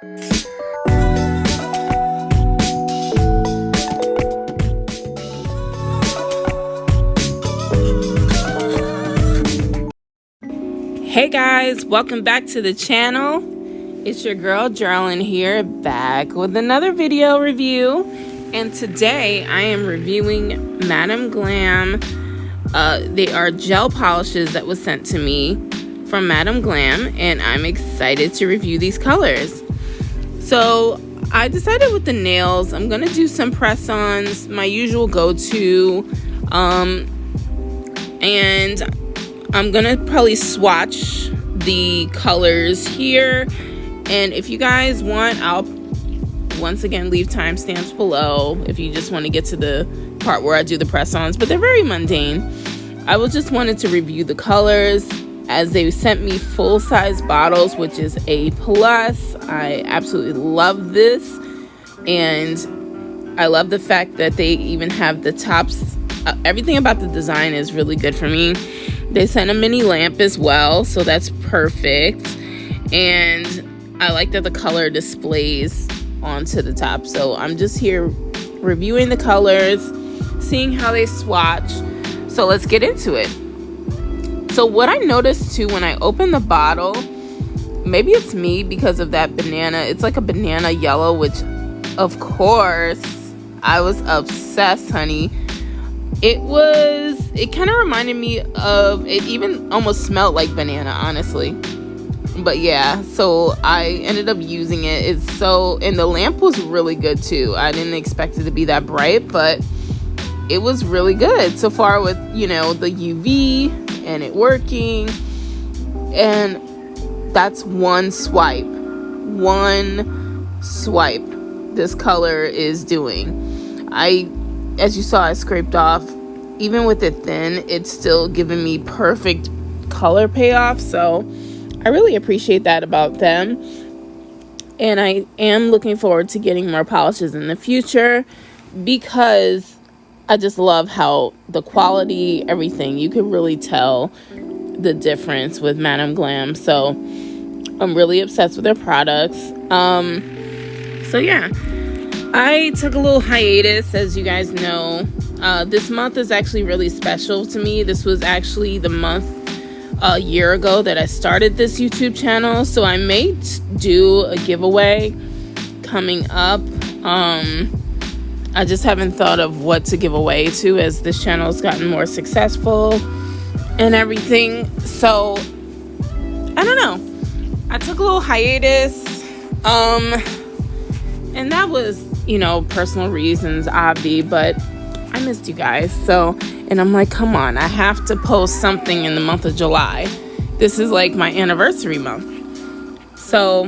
Hey guys, welcome back to the channel. It's your girl Geraldine here, back with another video review. And today I am reviewing Madam Glam. They are gel polishes that was sent to me from Madam Glam, and I'm excited to review these colors. So I decided with the nails, I'm gonna do some press-ons, my usual go-to, and I'm gonna probably swatch the colors here. And if you guys want, I'll once again leave timestamps below if you just want to get to the part where I do the press-ons, but they're very mundane. I just wanted to review the colors as they sent me full-size bottles, which is a plus. I absolutely love this, and I love the fact that they even have the tops. Everything about the design is really good for me. They sent a mini lamp as well, so that's perfect. And I like that the color displays onto the top. So I'm just here reviewing the colors, seeing how they swatch. So let's get into it. So what I noticed too when I opened the bottle, maybe it's me because of that banana, it's like a banana yellow, which of course I was obsessed, honey. It kind of reminded me of, it even almost smelled like banana, honestly. But yeah, so I ended up using it. And the lamp was really good too. I didn't expect it to be that bright, but it was really good so far with, the UV and it working. And that's one swipe this color is doing. As you saw, I scraped off. Even with it thin, it's still giving me perfect color payoff. So I really appreciate that about them. And I am looking forward to getting more polishes in the future because I just love how the quality, everything, you can really tell the difference with Madam Glam. So I'm really obsessed with their products. So yeah. I took a little hiatus, as you guys know. This month is actually really special to me. This was actually the month a year ago that I started this YouTube channel. So I may do a giveaway coming up. I just haven't thought of what to give away to as this channel has gotten more successful and everything. So I don't know. I took a little hiatus. And that was, personal reasons, obvi, but I missed you guys. And I'm like, come on, I have to post something in the month of July. This is like my anniversary month. So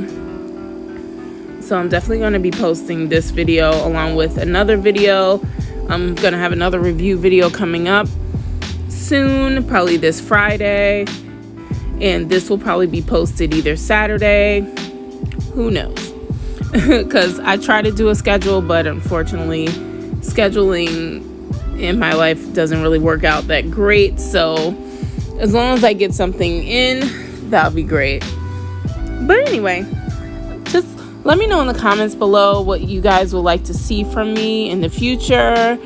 I'm definitely going to be posting this video along with another video. I'm going to have another review video coming up soon, probably this Friday. And this will probably be posted either Saturday. Who knows? Because I try to do a schedule, but unfortunately scheduling in my life doesn't really work out that great. So as long as I get something in, that'll be great. But anyway, just let me know in the comments below what you guys would like to see from me in the future.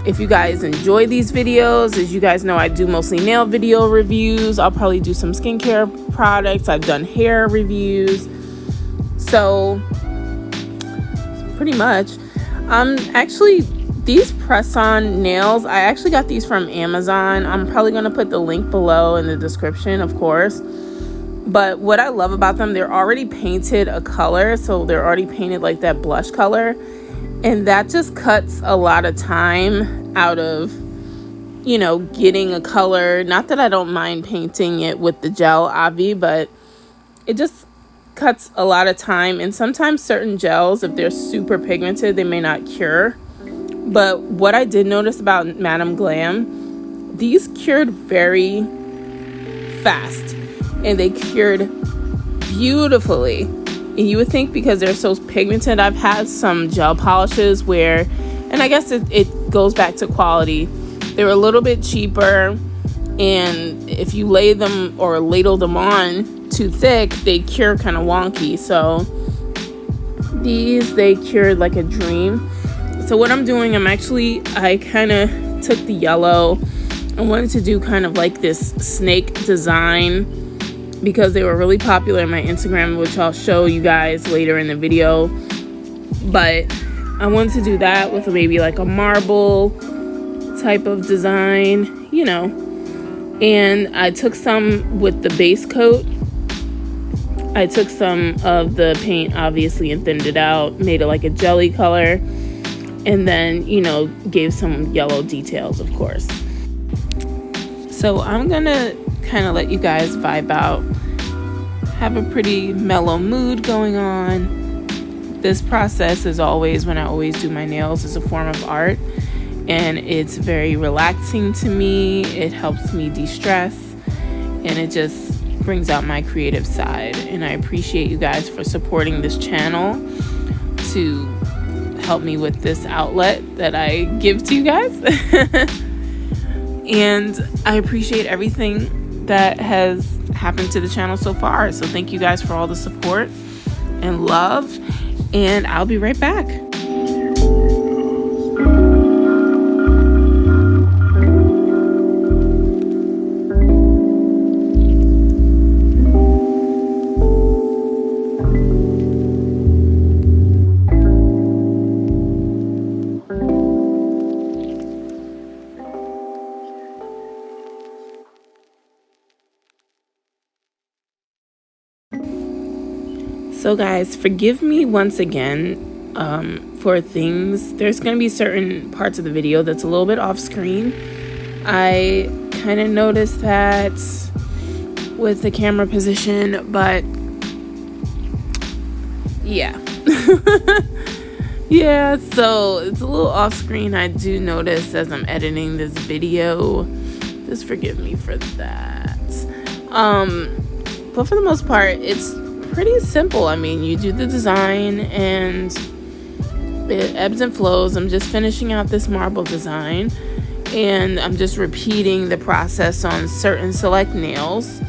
If you guys enjoy these videos, as you guys know, I do mostly nail video reviews. I'll probably do some skincare products. I've done hair reviews. So pretty much. Actually, these press-on nails, I actually got these from Amazon. I'm probably going to put the link below in the description, of course. But what I love about them, they're already painted a color. So they're already painted like that blush color. And that just cuts a lot of time out of, getting a color. Not that I don't mind painting it with the gel, obvi, but it just cuts a lot of time. And sometimes certain gels, if they're super pigmented, they may not cure. But what I did notice about Madam Glam, these cured very fast. And they cured beautifully. And you would think because they're so pigmented, I've had some gel polishes where, and I guess it goes back to quality, they're a little bit cheaper, and if you lay them or ladle them on too thick, they cure kind of wonky. So these, they cured like a dream. So what I'm doing, I kind of took the yellow. I wanted to do kind of like this snake design because they were really popular in my Instagram, which I'll show you guys later in the video. But I wanted to do that with maybe like a marble type of design, you know. And I took some with the base coat. I took some of the paint, obviously, and thinned it out, made it like a jelly color, and then, you know, gave some yellow details, of course. So I'm gonna kind of let you guys vibe out, have a pretty mellow mood going on. This process, as always, when I always do my nails, is a form of art, and it's very relaxing to me. It helps me de-stress, and it just brings out my creative side. And I appreciate you guys for supporting this channel to help me with this outlet that I give to you guys. And I appreciate everything that has happened to the channel so far. So thank you guys for all the support and love, and I'll be right back. So guys, forgive me once again for things. There's going to be certain parts of the video that's a little bit off screen. I kind of noticed that with the camera position, but yeah. Yeah, so it's a little off screen. I do notice as I'm editing this video. Just forgive me for that. But for the most part, it's pretty simple. I mean, you do the design and it ebbs and flows. I'm just finishing out this marble design, and I'm just repeating the process on certain select nails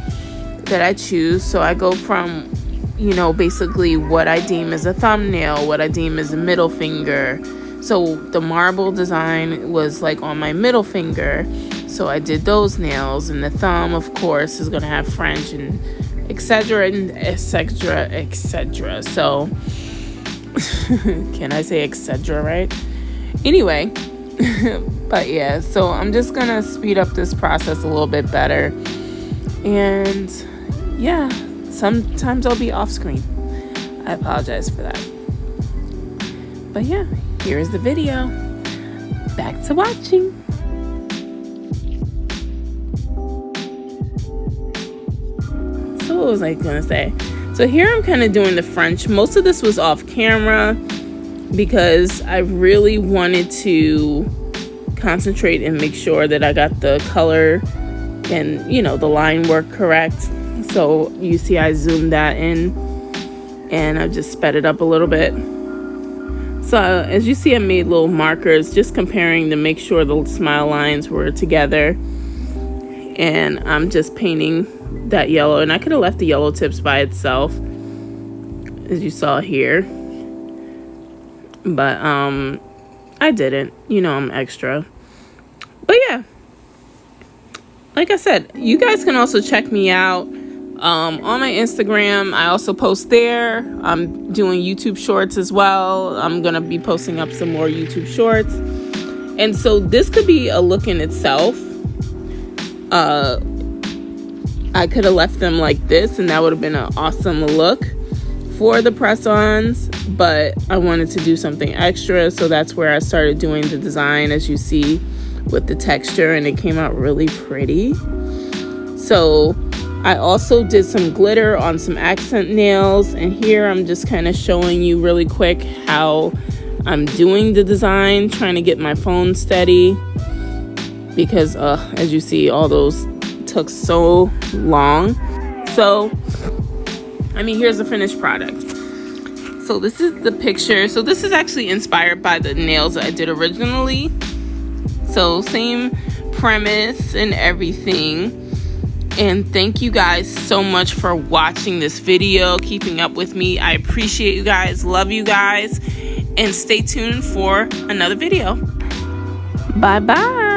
that I choose. So I go from, you know, basically what I deem as a thumbnail, what I deem as a middle finger. So the marble design was like on my middle finger, so I did those nails, and the thumb, of course, is going to have French and etc. and etc. etc. So can I say etc. right? Anyway, but yeah, so I'm just gonna speed up this process a little bit better, and yeah, sometimes I'll be off screen. I apologize for that. But yeah, here's the video. Back to watching. What was I gonna say? So here I'm kind of doing the French. Most of this was off camera because I really wanted to concentrate and make sure that I got the color and, you know, the line work correct. So you see I zoomed that in and I just sped it up a little bit. So as you see, I made little markers just comparing to make sure the smile lines were together, and I'm just painting that yellow, and I could have left the yellow tips by itself, as you saw here, but I didn't. You know, I'm extra. But yeah, like I said, you guys can also check me out on my Instagram. I also post there. I'm doing YouTube shorts as well. I'm gonna be posting up some more YouTube shorts, and so this could be a look in itself. I could have left them like this, and that would have been an awesome look for the press-ons, but I wanted to do something extra, so that's where I started doing the design, as you see, with the texture, and it came out really pretty. So I also did some glitter on some accent nails, and here I'm just kind of showing you really quick how I'm doing the design, trying to get my phone steady, because as you see, all those took so long. So I mean, here's the finished product. So this is the picture. So this is actually inspired by the nails that I did originally, so same premise and everything. And thank you guys so much for watching this video, keeping up with me. I appreciate you guys, love you guys, and stay tuned for another video. Bye bye.